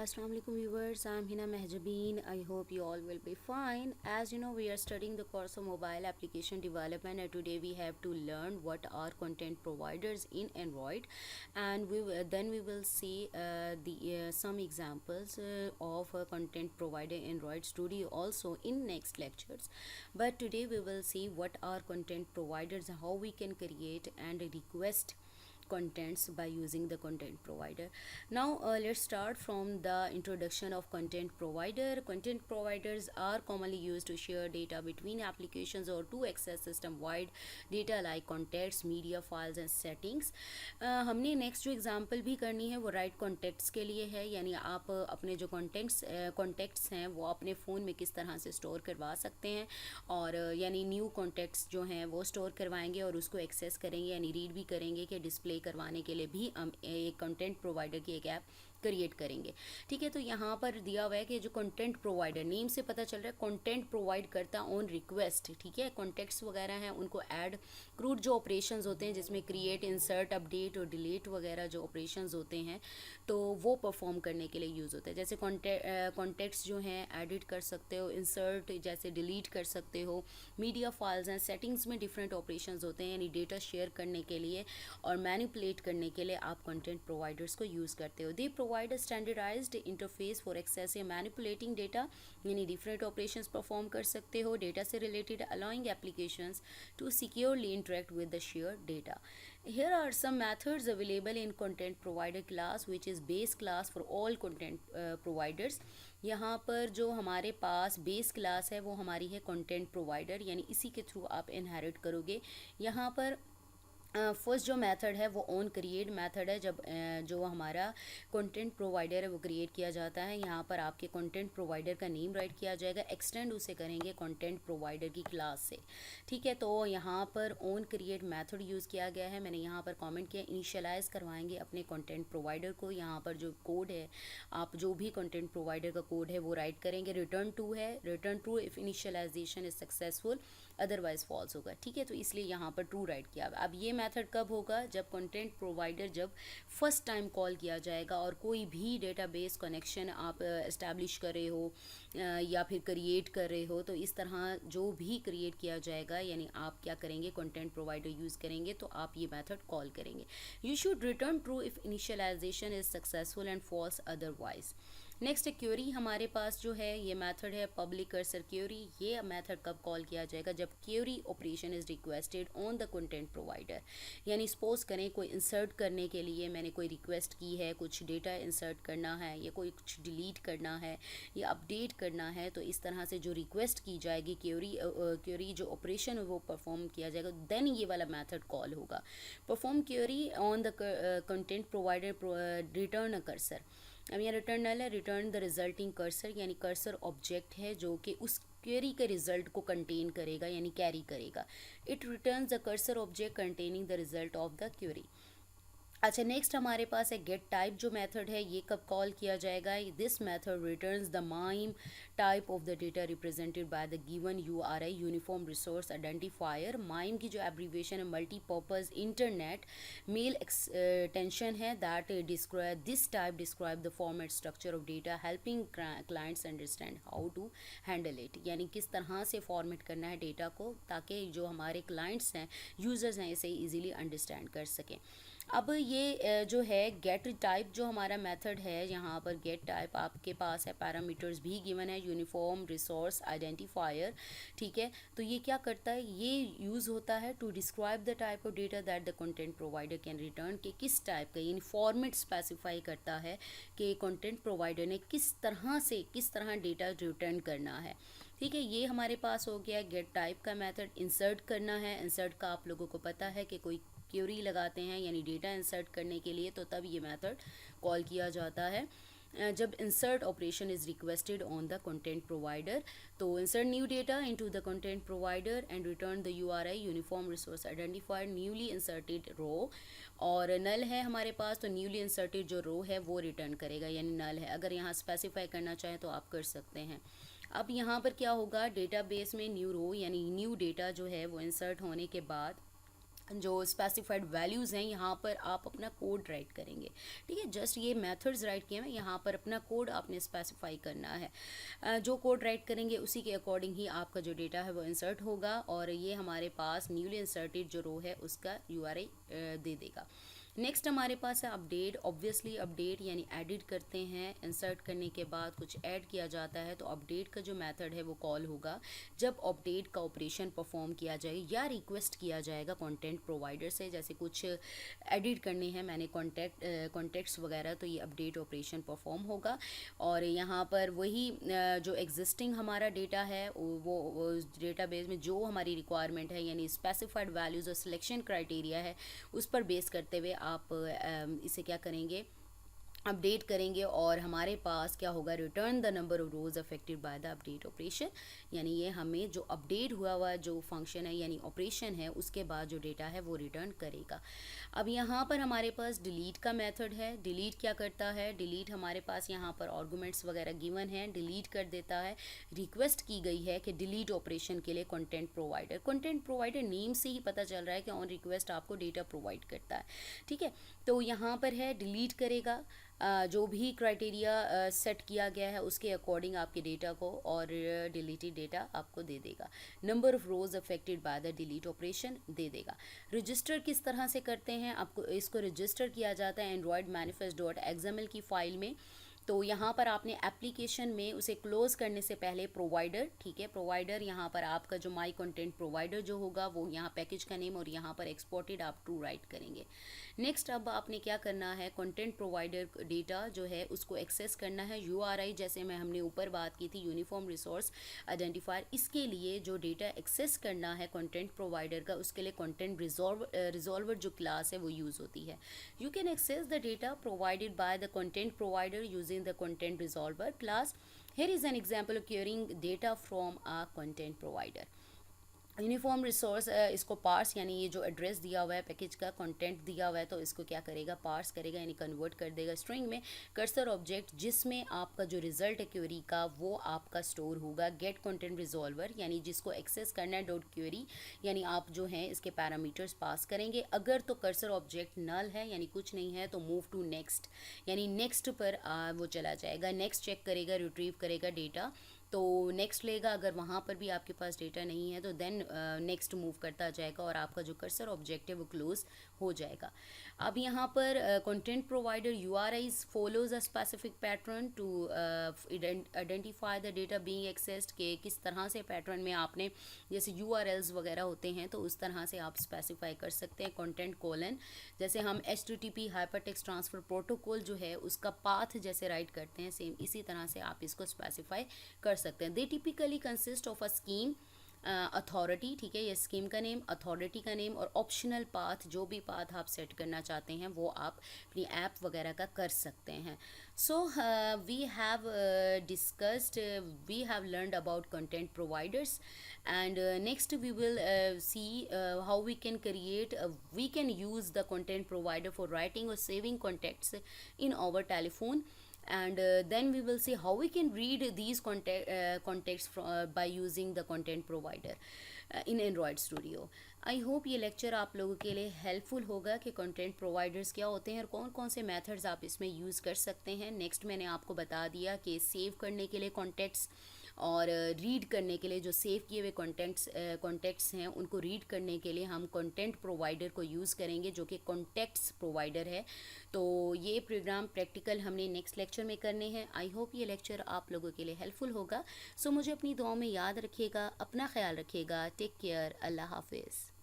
Assalamu alaikum viewers, I'm Hina Mehjabeen. I hope you all will be fine. As you know, we are studying the course of mobile application development, and today we have to learn what are content providers in Android, and then we will see the some examples of a content provider in Android Studio also in next lectures. But today we will see what are content providers, how we can create and request contents by using the content provider. Now let's start from the introduction of content provider. Content providers are commonly used to share data between applications or to access system wide data like contacts, media files and settings. हमने next जो example भी करनी है वो right contacts के लिए है, यानी आप अपने जो कॉन्टेक्ट्स हैं वो अपने फ़ोन में किस तरह से स्टोर करवा सकते हैं, और यानी न्यू कॉन्टेक्ट्स जो हैं वो स्टोर करवाएंगे और उसको एक्सेस करेंगे, यानी रीड भी करेंगे कि डिस्प्ले करवाने के लिए भी हम एक कंटेंट प्रोवाइडर की एक ऐप क्रिएट करेंगे। ठीक है, तो यहाँ पर दिया हुआ है कि जो कंटेंट प्रोवाइडर, नेम से पता चल रहा है कंटेंट प्रोवाइड करता ऑन रिक्वेस्ट। ठीक है, कॉन्टेक्ट्स वगैरह हैं उनको ऐड क्रूड जो ऑपरेशंस होते हैं जिसमें क्रिएट, इंसर्ट, अपडेट और डिलीट वगैरह जो ऑपरेशंस होते हैं तो वो परफॉर्म करने के लिए यूज़ होता है। जैसे कॉन्टेक्ट्स जो हैं एडिट कर सकते हो, इंसर्ट जैसे डिलीट कर सकते हो, मीडिया फाइल्स हैं, सेटिंग्स में डिफरेंट ऑपरेशंस होते हैं, यानी डेटा शेयर करने के लिए और मैनिपुलेट करने के लिए आप कंटेंट प्रोवाइडर्स को यूज़ करते हो। They provide a standardized interface for access या मैनिपुलेटिंग डेटा, यानी डिफरेंट ऑपरेशंस परफॉर्म कर सकते हो डेटा से related, allowing applications to securely interact with the share data. Here are some methods available in content provider class, which is base class for all content providers. यहाँ पर जो हमारे पास base class है वो हमारी है कंटेंट प्रोवाइडर, यानी इसी के थ्रू आप इनहेरिट करोगे। यहाँ पर फर्स्ट जो मेथड है वो ऑन क्रिएट मेथड है। जब जो हमारा कंटेंट प्रोवाइडर है वो क्रिएट किया जाता है, यहाँ पर आपके कंटेंट प्रोवाइडर का नेम राइट किया जाएगा, एक्सटेंड उसे करेंगे कंटेंट प्रोवाइडर की क्लास से। ठीक है, तो यहाँ पर ऑन क्रिएट मेथड यूज़ किया गया है। मैंने यहाँ पर कमेंट किया, इनिशियलाइज़ करवाएंगे अपने कंटेंट प्रोवाइडर को। यहाँ पर जो कोड है, आप जो भी कंटेंट प्रोवाइडर का कोड है वो राइट करेंगे। रिटर्न टू है, return true if initialization is successful, otherwise false होगा। ठीक है, तो इसलिए यहाँ पर ट्रू राइट किया। अब ये मेथड कब होगा, जब कंटेंट प्रोवाइडर जब फर्स्ट टाइम कॉल किया जाएगा और कोई भी डेटाबेस कनेक्शन आप इस्टेब्लिश कर रहे हो या फिर क्रिएट कर रहे हो, तो इस तरह जो भी क्रिएट किया जाएगा यानी आप क्या करेंगे, कंटेंट प्रोवाइडर यूज़ करेंगे तो आप ये मेथड कॉल करेंगे। You should return true if initialization is successful and false otherwise. Next query हमारे पास जो है ये मेथड है पब्लिक कर्सर क्यूरी। ये मेथड कब कॉल किया जाएगा, जब query operation is requested on the content provider, यानी सपोज करें कोई इंसर्ट करने के लिए मैंने कोई रिक्वेस्ट की है, कुछ डेटा इंसर्ट करना है या कोई कुछ डिलीट करना है या अपडेट करना है, तो इस तरह से जो रिक्वेस्ट की जाएगी क्यूरी जो ऑपरेशन है वो परफॉर्म किया जाएगा, देन ये वाला मेथड कॉल होगा। Perform query on the content provider, return a cursor. अब यहाँ रिटर्न नल है, रिटर्न द रिजल्टिंग कर्सर, यानी कर्सर ऑब्जेक्ट है जो कि उस क्वेरी के रिजल्ट को कंटेन करेगा यानी कैरी करेगा। It returns the cursor object containing the result of the query. अच्छा, नेक्स्ट हमारे पास है गेट टाइप जो मेथड है, ये कब कॉल किया जाएगा, this method returns the MIME type of the data represented by the given URI uniform resource identifier. MIME की जो एब्रीविएशन है मल्टीपर्पज इंटरनेट मेल एक्सटेंशन है, that describe this type describe the format structure of data helping clients understand how to handle it, यानी किस तरह से format करना है डेटा को ताकि जो हमारे क्लाइंट्स हैं, यूज़र्स हैं, इसे ईजिली अंडरस्टैंड कर सकें। अब ये जो है गेट टाइप जो हमारा मेथड है, यहाँ पर गेट टाइप आपके पास है, पैरामीटर्स भी गिवन है, यूनिफॉर्म रिसोर्स आइडेंटिफायर। ठीक है, तो ये क्या करता है, ये यूज़ होता है to describe the type of data that the content provider can return, कि किस टाइप का, यानी फॉर्मेट स्पेसिफाई करता है कि कंटेंट प्रोवाइडर ने किस तरह डेटा रिटर्न करना है। ठीक है, ये हमारे पास हो गया गेट टाइप का मेथड। इंसर्ट करना है, इंसर्ट का आप लोगों को पता है कि कोई क्वेरी लगाते हैं यानी डेटा इंसर्ट करने के लिए, तो तब ये मेथड कॉल किया जाता है जब insert operation is requested on the content provider. तो insert new data into the content provider and return the URI uniform resource identifier newly inserted row, और नल है हमारे पास तो न्यूली इंसर्टेड जो रो है वो रिटर्न करेगा यानी नल है। अगर यहाँ स्पेसिफाई करना चाहें तो आप कर सकते हैं। अब यहाँ पर क्या होगा, डेटाबेस में न्यू रो यानी न्यू डेटा जो है वो इंसर्ट होने के बाद जो स्पेसिफाइड वैल्यूज़ हैं यहाँ पर आप अपना कोड राइट करेंगे। ठीक है, जस्ट ये मेथड्स राइट किए हैं, यहाँ पर अपना कोड आपने स्पेसिफाई करना है। जो कोड राइट करेंगे उसी के अकॉर्डिंग ही आपका जो डेटा है वो इंसर्ट होगा, और ये हमारे पास न्यूली इंसर्टेड जो रो है उसका URI दे देगा। नेक्स्ट हमारे पास है अपडेट। ऑब्वियसली अपडेट यानी एडिट करते हैं, इंसर्ट करने के बाद कुछ ऐड किया जाता है, तो अपडेट का जो मेथड है वो कॉल होगा जब अपडेट का ऑपरेशन परफॉर्म किया जाए या रिक्वेस्ट किया जाएगा कंटेंट प्रोवाइडर से। जैसे कुछ एडिट करने हैं मैंने कॉन्टेक्ट्स वगैरह, तो ये अपडेट ऑपरेशन परफॉर्म होगा। और यहाँ पर वही जो एग्जिस्टिंग हमारा डेटा है वो डेटाबेस में जो हमारी रिक्वायरमेंट है यानी स्पेसिफाइड वैल्यूज़ और सिलेक्शन क्राइटेरिया है उस पर बेस करते हुए आप इसे क्या करेंगे, अपडेट करेंगे। और हमारे पास क्या होगा, return the number of rows affected by the update operation, यानी ये हमें जो अपडेट हुआ हुआ जो फंक्शन है यानी ऑपरेशन है उसके बाद जो डेटा है वो रिटर्न करेगा। अब यहाँ पर हमारे पास डिलीट का मेथड है। डिलीट क्या करता है, डिलीट हमारे पास यहाँ पर आर्गुमेंट्स वगैरह गिवन हैं, डिलीट कर देता है। रिक्वेस्ट की गई है कि डिलीट ऑपरेशन के लिए कंटेंट प्रोवाइडर नेम से ही पता चल रहा है कि ऑन रिक्वेस्ट आपको डेटा प्रोवाइड करता है। ठीक है, तो यहाँ पर है डिलीट करेगा जो भी क्राइटेरिया सेट किया गया है उसके अकॉर्डिंग आपके डेटा को, और डिलीटेड डेटा आपको दे देगा। Number of rows affected by the delete operation दे देगा। रजिस्टर किस तरह से करते हैं, आपको इसको रजिस्टर किया जाता है एंड्रॉयड मैनिफेस्ट डॉट XML की फ़ाइल में। तो यहाँ पर आपने एप्लीकेशन में उसे क्लोज़ करने से पहले प्रोवाइडर, ठीक है, प्रोवाइडर यहाँ पर आपका जो माई कंटेंट प्रोवाइडर जो होगा वो यहाँ पैकेज का नेम और यहाँ पर एक्सपोर्टेड आप ट्रू राइट करेंगे। नेक्स्ट अब आपने क्या करना है, कंटेंट प्रोवाइडर डेटा जो है उसको एक्सेस करना है। URI जैसे मैं हमने ऊपर बात की थी, यूनिफॉर्म रिसोर्स आइडेंटिफायर, इसके लिए जो डेटा एक्सेस करना है कंटेंट प्रोवाइडर का उसके लिए कंटेंट रिजॉल्वर जो क्लास है वो यूज़ होती है। You can access the data provided by the content provider using the content resolver class. Here is an example of querying data from a content provider. Uniform resource इसको parse यानी ये जो address दिया हुआ है package का content दिया हुआ है तो इसको क्या करेगा, पार्स करेगा यानी कन्वर्ट कर देगा स्ट्रिंग में। कर्सर ऑब्जेक्ट जिसमें आपका जो रिजल्ट है क्वेरी का वो आपका स्टोर होगा। गेट कंटेंट रिजॉल्वर यानी जिसको एक्सेस करना है डॉट क्वेरी, यानी आप जो है इसके पैरामीटर्स पास करेंगे। अगर तो कर्सर ऑब्जेक्ट नल है यानी कुछ नहीं है तो मूव टू नेक्स्ट यानी नेक्स्ट पर वो चला जाएगा। नेक्स्ट चेक करेगा, रिट्रीव करेगा डेटा तो नेक्स्ट लेगा। अगर वहाँ पर भी आपके पास डेटा नहीं है तो देन नेक्स्ट मूव करता जाएगा और आपका जो कर्सर ऑब्जेक्ट है वो क्लोज हो जाएगा। अब यहाँ पर content provider URIs follows a specific pattern to identify the data being accessed, के किस तरह से पैटर्न में आपने जैसे URLs वगैरह होते हैं तो उस तरह से आप स्पेसिफाई कर सकते हैं। कंटेंट कोलन जैसे हम HTTP हाइपरटेक्स्ट ट्रांसफ़र प्रोटोकॉल जो है उसका पाथ जैसे राइट करते हैं सेम इसी तरह से आप इसको स्पेसिफाई कर सकते हैं। दे typically consist of a scheme authority, ठीक है, ये स्कीम का नेम, अथॉरिटी का नेम और ऑप्शनल पाथ, जो भी पाथ आप सेट करना चाहते हैं वो आप अपनी ऐप वगैरह का कर सकते हैं। So we have discussed, we have learned about content providers and next we will see how we can create we can use the content provider for writing or saving contacts in our telephone, and then we will see how we can read these contacts by using the content provider in Android Studio. I hope ये lecture आप लोगों के लिए helpful होगा कि content providers क्या होते हैं और कौन कौन से मेथड्स आप इसमें यूज़ कर सकते हैं। नेक्स्ट मैंने आपको बता दिया कि सेव करने के लिए कॉन्टेक्ट्स और रीड करने के लिए जो सेव किए हुए कॉन्टेक्ट्स हैं उनको रीड करने के लिए हम कंटेंट प्रोवाइडर को यूज़ करेंगे जो कि कॉन्टेक्ट्स प्रोवाइडर है। तो ये प्रोग्राम प्रैक्टिकल हमने नेक्स्ट लेक्चर में करने हैं। आई होप ये लेक्चर आप लोगों के लिए हेल्पफुल होगा। सो मुझे अपनी दुआओं में याद रखिएगा, अपना ख्याल रखिएगा। टेक केयर, अल्लाह हाफिज़।